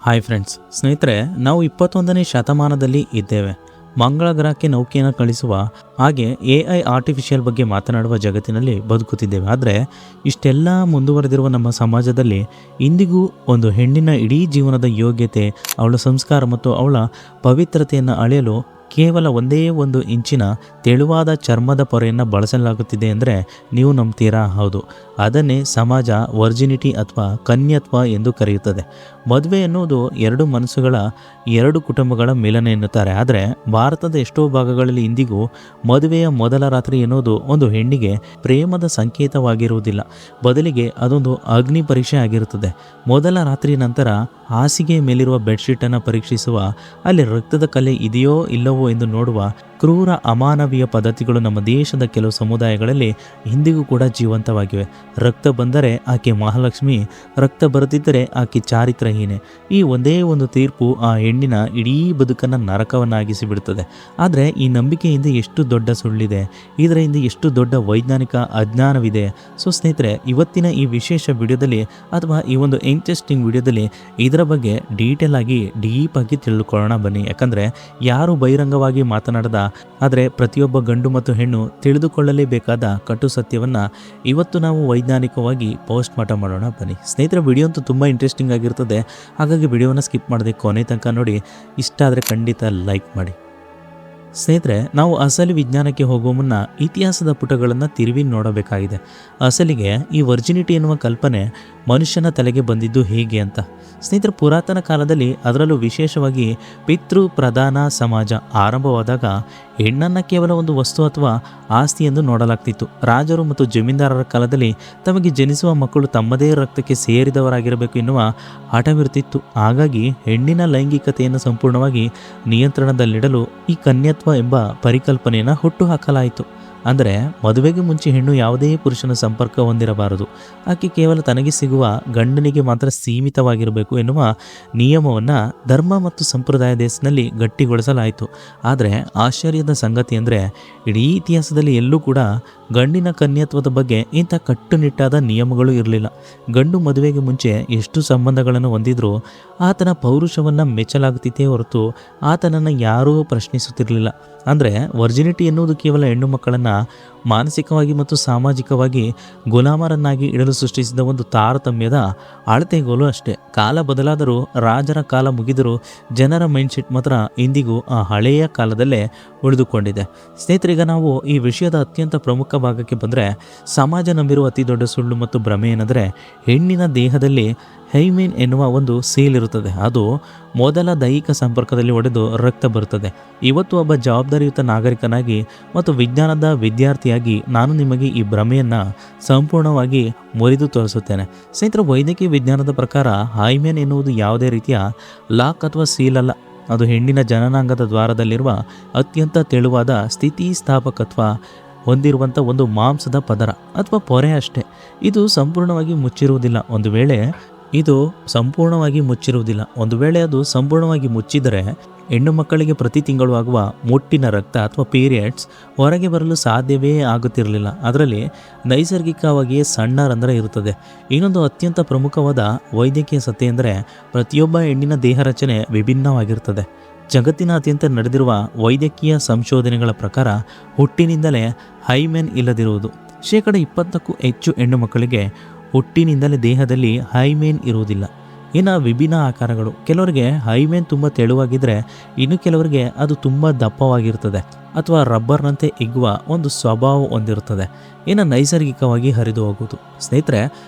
Hi friends, ಸ್ನೇಹಿತರೆ, ನಾವು 21ನೇ ಶತಮಾನದಲ್ಲಿ ಇದ್ದೇವೆ. ಮಂಗಳ ಗ್ರಹಕ್ಕೆ ನೌಕೆಯನ್ನು ಕಳಿಸುವ ಹಾಗೆ AI ಆರ್ಟಿಫಿಷಿಯಲ್ ಬಗ್ಗೆ ಮಾತನಾಡುವ ಜಗತ್ತಿನಲ್ಲಿ ಬದುಕುತ್ತಿದ್ದೇವೆ. ಆದರೆ ಇಷ್ಟೆಲ್ಲ ಮುಂದುವರೆದಿರುವ ನಮ್ಮ ಸಮಾಜದಲ್ಲಿ ಇಂದಿಗೂ ಒಂದು ಹೆಣ್ಣಿನ ಇಡೀ ಜೀವನದ ಯೋಗ್ಯತೆ, ಅವಳ ಸಂಸ್ಕಾರ ಮತ್ತು ಅವಳ ಪವಿತ್ರತೆಯನ್ನು ಅಳೆಯಲು ಕೇವಲ ಒಂದೇ ಒಂದು ಇಂಚಿನ ತೆಳುವಾದ ಚರ್ಮದ ಪೊರೆಯನ್ನು ಬಳಸಲಾಗುತ್ತಿದೆ ಅಂದರೆ ನೀವು ನಂಬ್ತೀರಾ? ಹೌದು, ಅದನ್ನೇ ಸಮಾಜ ವರ್ಜಿನಿಟಿ ಅಥವಾ ಕನ್ಯತ್ವ ಎಂದು ಕರೆಯುತ್ತದೆ. ಮದುವೆ ಎನ್ನುವುದು ಎರಡು ಮನಸ್ಸುಗಳ, ಎರಡು ಕುಟುಂಬಗಳ ಮಿಲನ ಎನ್ನುತ್ತಾರೆ. ಆದರೆ ಭಾರತದ ಎಷ್ಟೋ ಭಾಗಗಳಲ್ಲಿ ಇಂದಿಗೂ ಮದುವೆಯ ಮೊದಲ ರಾತ್ರಿ ಎನ್ನುವುದು ಒಂದು ಹೆಣ್ಣಿಗೆ ಪ್ರೇಮದ ಸಂಕೇತವಾಗಿರುವುದಿಲ್ಲ. ಬದಲಿಗೆ ಅದೊಂದು ಅಗ್ನಿ ಪರೀಕ್ಷೆ ಆಗಿರುತ್ತದೆ. ಮೊದಲ ರಾತ್ರಿ ನಂತರ ಹಾಸಿಗೆ ಮೇಲಿರುವ ಬೆಡ್ಶೀಟನ್ನು ಪರೀಕ್ಷಿಸುವ, ಅಲ್ಲಿ ರಕ್ತದ ಕಲೆ ಇದೆಯೋ ಇಲ್ಲವೋ ಎಂದು ನೋಡುವ ಕ್ರೂರ ಅಮಾನವೀಯ ಪದ್ಧತಿಗಳು ನಮ್ಮ ದೇಶದ ಕೆಲವು ಸಮುದಾಯಗಳಲ್ಲಿ ಇಂದಿಗೂ ಕೂಡ ಜೀವಂತವಾಗಿವೆ. ರಕ್ತ ಬಂದರೆ ಆಕೆ ಮಹಾಲಕ್ಷ್ಮಿ, ರಕ್ತ ಬರುತ್ತಿದ್ದರೆ ಆಕೆ ಚಾರಿತ್ರಹೀನೆ. ಈ ಒಂದೇ ಒಂದು ತೀರ್ಪು ಆ ಹೆಣ್ಣಿನ ಇಡೀ ಬದುಕನ್ನು ನರಕವನ್ನಾಗಿಸಿ ಬಿಡುತ್ತದೆ. ಆದರೆ ಈ ನಂಬಿಕೆಯಿಂದ ಎಷ್ಟು ದೊಡ್ಡ ಸುಳ್ಳಿದೆ, ಇದರ ಹಿಂದೆ ಎಷ್ಟು ದೊಡ್ಡ ವೈಜ್ಞಾನಿಕ ಅಜ್ಞಾನವಿದೆ. ಸೊ ಸ್ನೇಹಿತರೆ, ಇವತ್ತಿನ ಈ ವಿಶೇಷ ವಿಡಿಯೋದಲ್ಲಿ ಅಥವಾ ಈ ಒಂದು ಇಂಟ್ರೆಸ್ಟಿಂಗ್ ವಿಡಿಯೋದಲ್ಲಿ ಇದರ ಬಗ್ಗೆ ಡೀಟೇಲ್ ಆಗಿ ಡೀಪಾಗಿ ತಿಳ್ಕೊಳ್ಳೋಣ ಬನ್ನಿ. ಯಾಕಂದರೆ ಯಾರು ಬಹಿರಂಗವಾಗಿ ಮಾತನಾಡದ, ಆದರೆ ಪ್ರತಿಯೊಬ್ಬ ಗಂಡು ಮತ್ತು ಹೆಣ್ಣು ತಿಳಿದುಕೊಳ್ಳಲೇಬೇಕಾದ ಕಟು ಸತ್ಯವನ್ನು ಇವತ್ತು ನಾವು ವೈಜ್ಞಾನಿಕವಾಗಿ ಪೋಸ್ಟ್ ಮಾಡೋಣ ಬನ್ನಿ. ಸ್ನೇಹಿತರೆ, ವಿಡಿಯೋ ಅಂತೂ ತುಂಬ ಇಂಟ್ರೆಸ್ಟಿಂಗ್ ಆಗಿರ್ತದೆ. ಹಾಗಾಗಿ ವಿಡಿಯೋವನ್ನು ಸ್ಕಿಪ್ ಮಾಡದೆ ಕೊನೆ ತನಕ ನೋಡಿ. ಇಷ್ಟ ಆದರೆ ಖಂಡಿತ ಲೈಕ್ ಮಾಡಿ. ಸ್ನೇಹಿತರೆ, ನಾವು ಅಸಲಿ ವಿಜ್ಞಾನಕ್ಕೆ ಹೋಗುವ ಮುನ್ನ ಇತಿಹಾಸದ ಪುಟಗಳನ್ನು ತಿರುವಿ ನೋಡಬೇಕಾಗಿದೆ. ಅಸಲಿಗೆ ಈ ವರ್ಜಿನಿಟಿ ಎನ್ನುವ ಕಲ್ಪನೆ ಮನುಷ್ಯನ ತಲೆಗೆ ಬಂದಿದ್ದು ಹೇಗೆ ಅಂತ. ಸ್ನೇಹಿತರೆ, ಪುರಾತನ ಕಾಲದಲ್ಲಿ, ಅದರಲ್ಲೂ ವಿಶೇಷವಾಗಿ ಪಿತೃ ಪ್ರಧಾನ ಸಮಾಜ ಆರಂಭವಾದಾಗ ಹೆಣ್ಣನ್ನು ಕೇವಲ ಒಂದು ವಸ್ತು ಅಥವಾ ಆಸ್ತಿ ಎಂದು ನೋಡಲಾಗ್ತಿತ್ತು. ರಾಜರು ಮತ್ತು ಜಮೀನ್ದಾರರ ಕಾಲದಲ್ಲಿ ತಮಗೆ ಜನಿಸುವ ಮಕ್ಕಳು ತಮ್ಮದೇ ರಕ್ತಕ್ಕೆ ಸೇರಿದವರಾಗಿರಬೇಕು ಎನ್ನುವ ಹಠವಿರುತ್ತಿತ್ತು. ಹಾಗಾಗಿ ಹೆಣ್ಣಿನ ಲೈಂಗಿಕತೆಯನ್ನು ಸಂಪೂರ್ಣವಾಗಿ ನಿಯಂತ್ರಣದಲ್ಲಿಡಲು ಈ ಕನ್ಯತ್ವ ಎಂಬ ಪರಿಕಲ್ಪನೆಯನ್ನು ಹುಟ್ಟುಹಾಕಲಾಯಿತು. ಅಂದರೆ ಮದುವೆಗೆ ಮುಂಚೆ ಹೆಣ್ಣು ಯಾವುದೇ ಪುರುಷನ ಸಂಪರ್ಕ ಹೊಂದಿರಬಾರದು, ಆಕೆ ಕೇವಲ ತನಗೆ ಸಿಗುವ ಗಂಡನಿಗೆ ಮಾತ್ರ ಸೀಮಿತವಾಗಿರಬೇಕು ಎನ್ನುವ ನಿಯಮವನ್ನು ಧರ್ಮ ಮತ್ತು ಸಂಪ್ರದಾಯ ದೇಶದಲ್ಲಿ ಗಟ್ಟಿಗೊಳಿಸಲಾಯಿತು. ಆದರೆ ಆಶ್ಚರ್ಯದ ಸಂಗತಿ ಅಂದರೆ ಇಡೀ ಇತಿಹಾಸದಲ್ಲಿ ಎಲ್ಲೂ ಕೂಡ ಗಂಡಿನ ಕನ್ಯತ್ವದ ಬಗ್ಗೆ ಇಂಥ ಕಟ್ಟುನಿಟ್ಟಾದ ನಿಯಮಗಳು ಇರಲಿಲ್ಲ. ಗಂಡು ಮದುವೆಗೆ ಮುಂಚೆ ಎಷ್ಟು ಸಂಬಂಧಗಳನ್ನು ಹೊಂದಿದ್ರೂ ಆತನ ಪೌರುಷವನ್ನು ಮೆಚ್ಚಲಾಗುತ್ತಿತ್ತೇ ಹೊರತು ಆತನನ್ನು ಯಾರೂ ಪ್ರಶ್ನಿಸುತ್ತಿರಲಿಲ್ಲ. ಅಂದರೆ ವರ್ಜಿನಿಟಿ ಎನ್ನುವುದು ಕೇವಲ ಹೆಣ್ಣು ಮಕ್ಕಳನ್ನು ಮಾನಸಿಕವಾಗಿ ಮತ್ತು ಸಾಮಾಜಿಕವಾಗಿ ಗುಲಾಮರನ್ನಾಗಿ ಇಡಲು ಸೃಷ್ಟಿಸಿದ ಒಂದು ತಾರತಮ್ಯದ ಅಳತೆಗೋಲು ಅಷ್ಟೇ. ಕಾಲ ಬದಲಾದರೂ, ರಾಜರ ಕಾಲ ಮುಗಿದರೂ ಜನರ ಮೈಂಡ್ಸೆಟ್ ಮಾತ್ರ ಇಂದಿಗೂ ಆ ಹಳೆಯ ಕಾಲದಲ್ಲೇ ಉಳಿದುಕೊಂಡಿದೆ. ಸ್ನೇಹಿತರೀಗ ನಾವು ಈ ವಿಷಯದ ಅತ್ಯಂತ ಪ್ರಮುಖ ಭಾಗಕ್ಕೆ ಬಂದರೆ, ಸಮಾಜ ನಂಬಿರುವ ಅತಿ ದೊಡ್ಡ ಸುಳ್ಳು ಮತ್ತು ಭ್ರಮೆ ಏನೆಂದರೆ ಹೆಣ್ಣಿನ ದೇಹದಲ್ಲಿ ಹೈಮೆನ್ ಎನ್ನುವ ಒಂದು ಸೇಲ್ ಇರುತ್ತದೆ. ಅದು ಮೊದಲ ದೈಹಿಕ ಸಂಪರ್ಕದಲ್ಲಿ ಒಡೆದು ರಕ್ತ ಬರುತ್ತದೆ. ಇವತ್ತು ಒಬ್ಬ ಜವಾಬ್ದಾರಿಯುತ ನಾಗರಿಕನಾಗಿ ಮತ್ತು ವಿಜ್ಞಾನದ ವಿದ್ಯಾರ್ಥಿಯಾಗಿ ನಾನು ನಿಮಗೆ ಈ ಭ್ರಮೆಯನ್ನು ಸಂಪೂರ್ಣವಾಗಿ ಮುರಿದು ತೋರಿಸುತ್ತೇನೆ. ಸ್ನೇಹಿತರೆ, ವೈದ್ಯಕೀಯ ವಿಜ್ಞಾನದ ಪ್ರಕಾರ ಹೈಮೆನ್ ಎನ್ನುವುದು ಯಾವುದೇ ರೀತಿಯ ಲಾಕ್ ಅಥವಾ ಸೀಲ್ ಅಲ್ಲ. ಅದು ಹೆಣ್ಣಿನ ಜನನಾಂಗದ ದ್ವಾರದಲ್ಲಿರುವ ಅತ್ಯಂತ ತೆಳುವಾದ ಸ್ಥಿತಿಸ್ಥಾಪಕತ್ವ ಹೊಂದಿರುವಂಥ ಒಂದು ಮಾಂಸದ ಪದರ ಅಥವಾ ಪೊರೆ ಅಷ್ಟೇ. ಇದು ಸಂಪೂರ್ಣವಾಗಿ ಮುಚ್ಚಿರುವುದಿಲ್ಲ. ಒಂದು ವೇಳೆ ಅದು ಸಂಪೂರ್ಣವಾಗಿ ಮುಚ್ಚಿದರೆ ಹೆಣ್ಣು ಮಕ್ಕಳಿಗೆ ಪ್ರತಿ ತಿಂಗಳು ಆಗುವ ಮುಟ್ಟಿನ ರಕ್ತ ಅಥವಾ ಪೀರಿಯಡ್ಸ್ ಹೊರಗೆ ಬರಲು ಸಾಧ್ಯವೇ ಆಗುತ್ತಿರಲಿಲ್ಲ. ಅದರಲ್ಲಿ ನೈಸರ್ಗಿಕವಾಗಿಯೇ ಸಣ್ಣ ರಂಧ್ರ ಇರುತ್ತದೆ. ಇನ್ನೊಂದು ಅತ್ಯಂತ ಪ್ರಮುಖವಾದ ವೈದ್ಯಕೀಯ ಸತ್ಯ ಎಂದರೆ ಪ್ರತಿಯೊಬ್ಬ ಹೆಣ್ಣಿನ ದೇಹ ರಚನೆ ವಿಭಿನ್ನವಾಗಿರುತ್ತದೆ. ಜಗತ್ತಿನಾದ್ಯಂತ ನಡೆದಿರುವ ವೈದ್ಯಕೀಯ ಸಂಶೋಧನೆಗಳ ಪ್ರಕಾರ ಹುಟ್ಟಿನಿಂದಲೇ ಹೈಮೆನ್ ಇಲ್ಲದಿರುವುದು 20%ಕ್ಕೂ ಹೆಚ್ಚು ಹೆಣ್ಣು ಮಕ್ಕಳಿಗೆ ಹುಟ್ಟಿನಿಂದಲೇ ದೇಹದಲ್ಲಿ ಹೈಮೆನ್ ಇರುವುದಿಲ್ಲ. ಇನ್ನು ವಿಭಿನ್ನ ಆಕಾರಗಳು, ಕೆಲವರಿಗೆ ಹೈಮೆನ್ ತುಂಬ ತೆಳುವಾಗಿದ್ದರೆ ಇನ್ನು ಕೆಲವರಿಗೆ ಅದು ತುಂಬ ದಪ್ಪವಾಗಿರುತ್ತದೆ ಅಥವಾ ರಬ್ಬರ್ನಂತೆ ಹಿಗ್ಗುವ ಒಂದು ಸ್ವಭಾವ ಹೊಂದಿರುತ್ತದೆ. ಇನ್ನು ನೈಸರ್ಗಿಕವಾಗಿ ಹರಿದು ಹೋಗುವುದು. ಸ್ನೇಹಿತರೆ,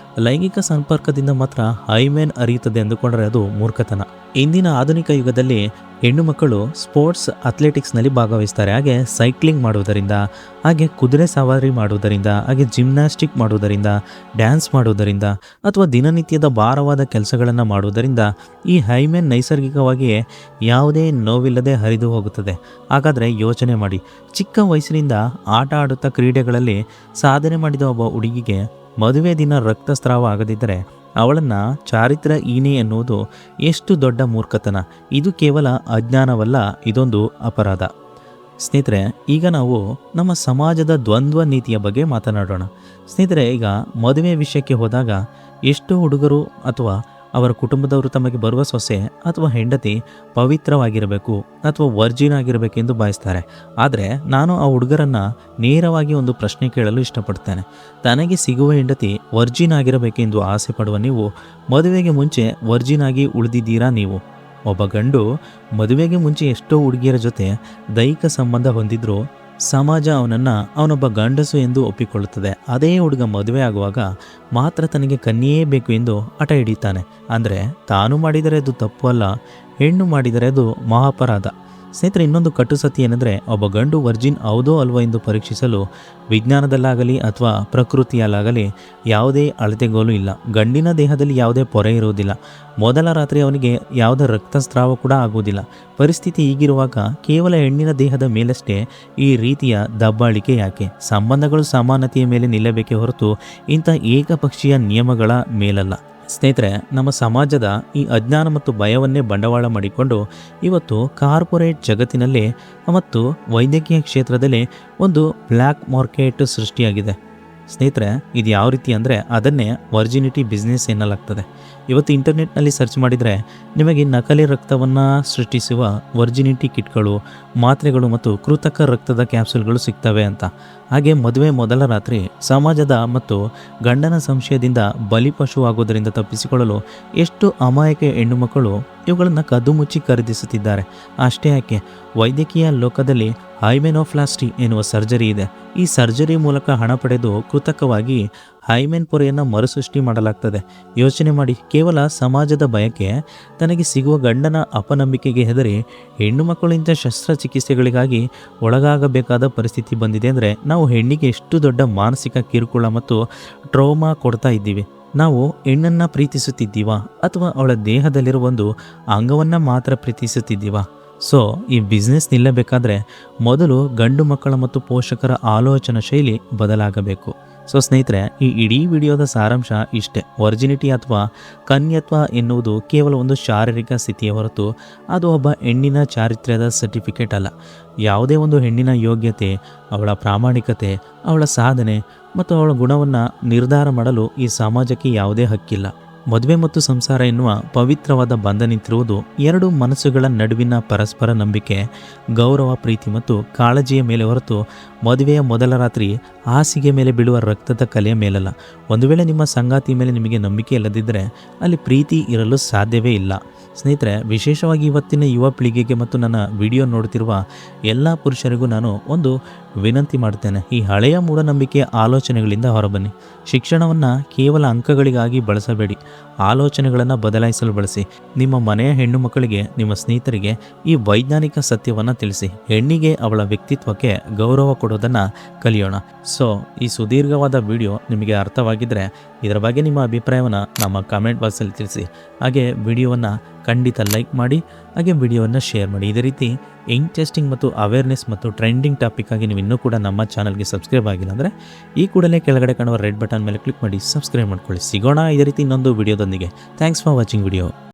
ಲೈಂಗಿಕ ಸಂಪರ್ಕದಿಂದ ಮಾತ್ರ ಹೈಮೆನ್ ಹರಿಯುತ್ತದೆ ಎಂದುಕೊಂಡರೆ ಅದು ಮೂರ್ಖತನ. ಇಂದಿನ ಆಧುನಿಕ ಯುಗದಲ್ಲಿ ಹೆಣ್ಣು ಮಕ್ಕಳು ಸ್ಪೋರ್ಟ್ಸ್ ಅಥ್ಲೆಟಿಕ್ಸ್ನಲ್ಲಿ ಭಾಗವಹಿಸ್ತಾರೆ. ಹಾಗೆ ಸೈಕ್ಲಿಂಗ್ ಮಾಡುವುದರಿಂದ, ಹಾಗೆ ಕುದುರೆ ಸವಾರಿ ಮಾಡುವುದರಿಂದ, ಹಾಗೆ ಜಿಮ್ನಾಸ್ಟಿಕ್ ಮಾಡುವುದರಿಂದ, ಡ್ಯಾನ್ಸ್ ಮಾಡುವುದರಿಂದ ಅಥವಾ ದಿನನಿತ್ಯದ ಭಾರವಾದ ಕೆಲಸಗಳನ್ನು ಮಾಡುವುದರಿಂದ ಈ ಹೈಮೆನ್ ನೈಸರ್ಗಿಕವಾಗಿಯೇ ಯಾವುದೇ ನೋವಿಲ್ಲದೆ ಹರಿದು ಹೋಗುತ್ತದೆ. ಹಾಗಾದರೆ ಯೋಚನೆ ಮಾಡಿ, ಚಿಕ್ಕ ವಯಸ್ಸಿನಿಂದ ಆಟ ಆಡುತ್ತಾ ಕ್ರೀಡೆಗಳಲ್ಲಿ ಸಾಧನೆ ಮಾಡಿದ ಒಬ್ಬ ಹುಡುಗಿಗೆ ಮದುವೆ ದಿನ ರಕ್ತಸ್ರಾವ ಆಗದಿದ್ದರೆ ಅವಳನ್ನು ಚಾರಿತ್ರಹೀನೆ ಎನ್ನುವುದು ಎಷ್ಟು ದೊಡ್ಡ ಮೂರ್ಖತನ. ಇದು ಕೇವಲ ಅಜ್ಞಾನವಲ್ಲ, ಇದೊಂದು ಅಪರಾಧ. ಸ್ನೇಹಿತರೆ, ಈಗ ನಾವು ನಮ್ಮ ಸಮಾಜದ ದ್ವಂದ್ವ ನೀತಿಯ ಬಗ್ಗೆ ಮಾತನಾಡೋಣ. ಸ್ನೇಹಿತರೆ, ಈಗ ಮದುವೆ ವಿಷಯಕ್ಕೆ ಹೋದಾಗ ಎಷ್ಟೋ ಹುಡುಗರು ಅಥವಾ ಅವರ ಕುಟುಂಬದವರು ತಮಗೆ ಬರುವ ಸೊಸೆ ಅಥವಾ ಹೆಂಡತಿ ಪವಿತ್ರವಾಗಿರಬೇಕು ಅಥವಾ ವರ್ಜಿನ್ ಆಗಿರಬೇಕೆಂದು ಬಯಸ್ತಾರೆ. ಆದರೆ ನಾನು ಆ ಹುಡುಗರನ್ನು ನೇರವಾಗಿ ಒಂದು ಪ್ರಶ್ನೆ ಕೇಳಲು ಇಷ್ಟಪಡ್ತೇನೆ. ತನಗೆ ಸಿಗುವ ಹೆಂಡತಿ ವರ್ಜಿನ್ ಆಗಿರಬೇಕೆಂದು ಆಸೆ ಪಡುವ ನೀವು ಮದುವೆಗೆ ಮುಂಚೆ ವರ್ಜಿನ್ ಆಗಿ ಉಳಿದಿದ್ದೀರಾ? ನೀವು ಒಬ್ಬ ಗಂಡು ಮದುವೆಗೆ ಮುಂಚೆ ಎಷ್ಟೋ ಹುಡುಗಿಯರ ಜೊತೆ ದೈಹಿಕ ಸಂಬಂಧ ಹೊಂದಿದ್ರು ಸಮಾಜ ಅವನೊಬ್ಬ ಗಂಡಸು ಎಂದು ಒಪ್ಪಿಕೊಳ್ಳುತ್ತದೆ. ಅದೇ ಹುಡುಗ ಮದುವೆ ಆಗುವಾಗ ಮಾತ್ರ ತನಗೆ ಕನ್ಯೆಯೇ ಬೇಕು ಎಂದು ಹಠ ಹಿಡಿತಾನೆ. ಅಂದರೆ ತಾನು ಮಾಡಿದರೆ ಅದು ತಪ್ಪು ಅಲ್ಲ, ಹೆಣ್ಣು ಮಾಡಿದರೆ ಅದು ಮಹಾಪರಾಧ. ಸ್ನೇಹಿತರೆ, ಇನ್ನೊಂದು ಕಟು ಸತ್ಯ ಏನೆಂದರೆ, ಒಬ್ಬ ಗಂಡು ವರ್ಜಿನ್ ಹೌದೋ ಅಲ್ವೋ ಎಂದು ಪರೀಕ್ಷಿಸಲು ವಿಜ್ಞಾನದಲ್ಲಾಗಲಿ ಅಥವಾ ಪ್ರಕೃತಿಯಲ್ಲಾಗಲಿ ಯಾವುದೇ ಅಳತೆಗೋಲು ಇಲ್ಲ. ಗಂಡಿನ ದೇಹದಲ್ಲಿ ಯಾವುದೇ ಪೊರೆ ಇರುವುದಿಲ್ಲ. ಮೊದಲ ರಾತ್ರಿ ಅವನಿಗೆ ಯಾವುದೇ ರಕ್ತಸ್ರಾವ ಕೂಡ ಆಗುವುದಿಲ್ಲ. ಪರಿಸ್ಥಿತಿ ಹೀಗಿರುವಾಗ ಕೇವಲ ಹೆಣ್ಣಿನ ದೇಹದ ಮೇಲಷ್ಟೇ ಈ ರೀತಿಯ ದಬ್ಬಾಳಿಕೆ ಯಾಕೆ? ಸಂಬಂಧಗಳು ಸಮಾನತೆಯ ಮೇಲೆ ನಿಲ್ಲಬೇಕೇ ಹೊರತು ಇಂಥ ಏಕಪಕ್ಷೀಯ ನಿಯಮಗಳ ಮೇಲಲ್ಲ. ಸ್ನೇಹಿತರೆ, ನಮ್ಮ ಸಮಾಜದ ಈ ಅಜ್ಞಾನ ಮತ್ತು ಭಯವನ್ನೇ ಬಂಡವಾಳ ಮಾಡಿಕೊಂಡು ಇವತ್ತು ಕಾರ್ಪೊರೇಟ್ ಜಗತ್ತಿನಲ್ಲಿ ಮತ್ತು ವೈದ್ಯಕೀಯ ಕ್ಷೇತ್ರದಲ್ಲಿ ಒಂದು ಬ್ಲ್ಯಾಕ್ ಮಾರ್ಕೆಟ್ ಸೃಷ್ಟಿಯಾಗಿದೆ. ಸ್ನೇಹಿತರೆ, ಇದು ಯಾವ ರೀತಿ ಅಂದರೆ ಅದನ್ನೇ ವರ್ಜಿನಿಟಿ ಬಿಸ್ನೆಸ್ ಎನ್ನಲಾಗ್ತದೆ. ಇವತ್ತು ಇಂಟರ್ನೆಟ್ನಲ್ಲಿ ಸರ್ಚ್ ಮಾಡಿದರೆ ನಿಮಗೆ ನಕಲಿ ರಕ್ತವನ್ನು ಸೃಷ್ಟಿಸುವ ವರ್ಜಿನಿಟಿ ಕಿಟ್ಗಳು, ಮಾತ್ರೆಗಳು ಮತ್ತು ಕೃತಕ ರಕ್ತದ ಕ್ಯಾಪ್ಸೂಲ್ಗಳು ಸಿಗ್ತವೆ ಅಂತ. ಹಾಗೆ ಮದುವೆ ಮೊದಲ ರಾತ್ರಿ ಸಮಾಜದ ಮತ್ತು ಗಂಡನ ಸಂಶಯದಿಂದ ಬಲಿಪಶು ಆಗೋದರಿಂದ ತಪ್ಪಿಸಿಕೊಳ್ಳಲು ಎಷ್ಟು ಅಮಾಯಕ ಹೆಣ್ಣು ಮಕ್ಕಳು ಇವುಗಳನ್ನು ಕದ್ದು ಮುಚ್ಚಿ ಖರೀದಿಸುತ್ತಿದ್ದಾರೆ. ಅಷ್ಟೇ ಯಾಕೆ, ವೈದ್ಯಕೀಯ ಲೋಕದಲ್ಲಿ ಹೈಮೆನೋಪ್ಲಾಸ್ಟಿ ಎನ್ನುವ ಸರ್ಜರಿ ಇದೆ. ಈ ಸರ್ಜರಿ ಮೂಲಕ ಹಣ ಪಡೆದು ಕೃತಕವಾಗಿ ಹೈಮೆನ್ ಪೊರೆಯನ್ನು ಮರುಸೃಷ್ಟಿ ಮಾಡಲಾಗ್ತದೆ. ಯೋಚನೆ ಮಾಡಿ, ಕೇವಲ ಸಮಾಜದ ಬಯಕೆ, ತನಗೆ ಸಿಗುವ ಗಂಡನ ಅಪನಂಬಿಕೆಗೆ ಹೆದರಿ ಹೆಣ್ಣು ಮಕ್ಕಳು ಇಂಥ ಶಸ್ತ್ರಚಿಕಿತ್ಸೆಗಳಿಗಾಗಿ ಒಳಗಾಗಬೇಕಾದ ಪರಿಸ್ಥಿತಿ ಬಂದಿದೆ ಅಂದರೆ ನಾವು ಹೆಣ್ಣಿಗೆ ಎಷ್ಟು ದೊಡ್ಡ ಮಾನಸಿಕ ಕಿರುಕುಳ ಮತ್ತು ಟ್ರೋಮಾ ಕೊಡ್ತಾ ಇದ್ದೀವಿ. ನಾವು ಹೆಣ್ಣನ್ನು ಪ್ರೀತಿಸುತ್ತಿದ್ದೀವಾ ಅಥವಾ ಅವಳ ದೇಹದಲ್ಲಿರುವ ಒಂದು ಅಂಗವನ್ನು ಮಾತ್ರ ಪ್ರೀತಿಸುತ್ತಿದ್ದೀವಾ? ಸೊ ಈ ಬಿಸ್ನೆಸ್ ನಿಲ್ಲಬೇಕಾದ್ರೆ ಮೊದಲು ಗಂಡು ಮಕ್ಕಳ ಮತ್ತು ಪೋಷಕರ ಆಲೋಚನಾ ಶೈಲಿ ಬದಲಾಗಬೇಕು. ಸೊ ಸ್ನೇಹಿತರೆ, ಈ ಇಡೀ ವಿಡಿಯೋದ ಸಾರಾಂಶ ಇಷ್ಟೇ. ವರ್ಜಿನಿಟಿ ಅಥವಾ ಕನ್ಯತ್ವ ಎನ್ನುವುದು ಕೇವಲ ಒಂದು ಶಾರೀರಿಕ ಸ್ಥಿತಿಯ ಹೊರತು ಅದು ಒಬ್ಬ ಹೆಣ್ಣಿನ ಚಾರಿತ್ರ್ಯದ ಸರ್ಟಿಫಿಕೇಟ್ ಅಲ್ಲ. ಯಾವುದೇ ಒಂದು ಹೆಣ್ಣಿನ ಯೋಗ್ಯತೆ, ಅವಳ ಪ್ರಾಮಾಣಿಕತೆ, ಅವಳ ಸಾಧನೆ ಮತ್ತು ಅವಳ ಗುಣವನ್ನು ನಿರ್ಧಾರ ಮಾಡಲು ಈ ಸಮಾಜಕ್ಕೆ ಯಾವುದೇ ಹಕ್ಕಿಲ್ಲ. ಮದುವೆ ಮತ್ತು ಸಂಸಾರ ಎನ್ನುವ ಪವಿತ್ರವಾದ ಬಂಧ ನಿಂತಿರುವುದು ಎರಡು ಮನಸ್ಸುಗಳ ನಡುವಿನ ಪರಸ್ಪರ ನಂಬಿಕೆ, ಗೌರವ, ಪ್ರೀತಿ ಮತ್ತು ಕಾಳಜಿಯ ಮೇಲೆ ಹೊರತು ಮದುವೆಯ ಮೊದಲ ರಾತ್ರಿ ಹಾಸಿಗೆ ಮೇಲೆ ಬೀಳುವ ರಕ್ತದ ಕಲೆಯ ಮೇಲಲ್ಲ. ಒಂದು ವೇಳೆ ನಿಮ್ಮ ಸಂಗಾತಿ ಮೇಲೆ ನಿಮಗೆ ನಂಬಿಕೆ ಇಲ್ಲದಿದ್ದರೆ ಅಲ್ಲಿ ಪ್ರೀತಿ ಇರಲು ಸಾಧ್ಯವೇ ಇಲ್ಲ. ಸ್ನೇಹಿತರೆ, ವಿಶೇಷವಾಗಿ ಇವತ್ತಿನ ಯುವ ಪೀಳಿಗೆಗೆ ಮತ್ತು ನನ್ನ ವಿಡಿಯೋ ನೋಡುತ್ತಿರುವ ಎಲ್ಲ ಪುರುಷರಿಗೂ ನಾನು ಒಂದು ವಿನಂತಿ ಮಾಡ್ತೇನೆ. ಈ ಹಳೆಯ ಮೂಢನಂಬಿಕೆಯ ಆಲೋಚನೆಗಳಿಂದ ಹೊರಬನ್ನಿ. ಶಿಕ್ಷಣವನ್ನು ಕೇವಲ ಅಂಕಗಳಿಗಾಗಿ ಬಳಸಬೇಡಿ, ಆಲೋಚನೆಗಳನ್ನು ಬದಲಾಯಿಸಲು ಬಳಸಿ. ನಿಮ್ಮ ಮನೆಯ ಹೆಣ್ಣು ಮಕ್ಕಳಿಗೆ, ನಿಮ್ಮ ಸ್ನೇಹಿತರಿಗೆ ಈ ವೈಜ್ಞಾನಿಕ ಸತ್ಯವನ್ನು ತಿಳಿಸಿ. ಹೆಣ್ಣಿಗೆ ಅವಳ ವ್ಯಕ್ತಿತ್ವಕ್ಕೆ ಗೌರವ ಕೊಡೋದನ್ನು ಕಲಿಯೋಣ. ಸೊ ಈ ಸುದೀರ್ಘವಾದ ವಿಡಿಯೋ ನಿಮಗೆ ಅರ್ಥವಾಗಿದ್ದರೆ ಇದರ ಬಗ್ಗೆ ನಿಮ್ಮ ಅಭಿಪ್ರಾಯವನ್ನು ನಮ್ಮ ಕಮೆಂಟ್ ಬಾಕ್ಸಲ್ಲಿ ತಿಳಿಸಿ. ಹಾಗೆ ವಿಡಿಯೋವನ್ನು ಖಂಡಿತ ಲೈಕ್ ಮಾಡಿ, ಹಾಗೆ ವಿಡಿಯೋವನ್ನು ಶೇರ್ ಮಾಡಿ. ಇದೇ ರೀತಿ ಇಂಟ್ರೆಸ್ಟಿಂಗ್ ಮತ್ತು ಅವೇರ್ನೆಸ್ ಮತ್ತು ಟ್ರೆಂಡಿಂಗ್ ಟಾಪಿಕ್ ಆಗಿ ನೀವು ಇನ್ನೂ ಕೂಡ ನಮ್ಮ ಚಾನಲ್ಗೆ ಸಬ್ಸ್ಕ್ರೈಬ್ ಆಗಿಲ್ಲ ಅಂದರೆ ಈ ಕೂಡಲೇ ಕೆಳಗಡೆ ಕಾಣುವ ರೆಡ್ ಬಟನ್ ಮೇಲೆ ಕ್ಲಿಕ್ ಮಾಡಿ ಸಬ್ಸ್ಕ್ರೈಬ್ ಮಾಡ್ಕೊಳ್ಳಿ. ಸಿಗೋಣ ಇದೇ ರೀತಿ ಇನ್ನೊಂದು ವಿಡಿಯೋದೊಂದಿಗೆ. Thanks for watching video.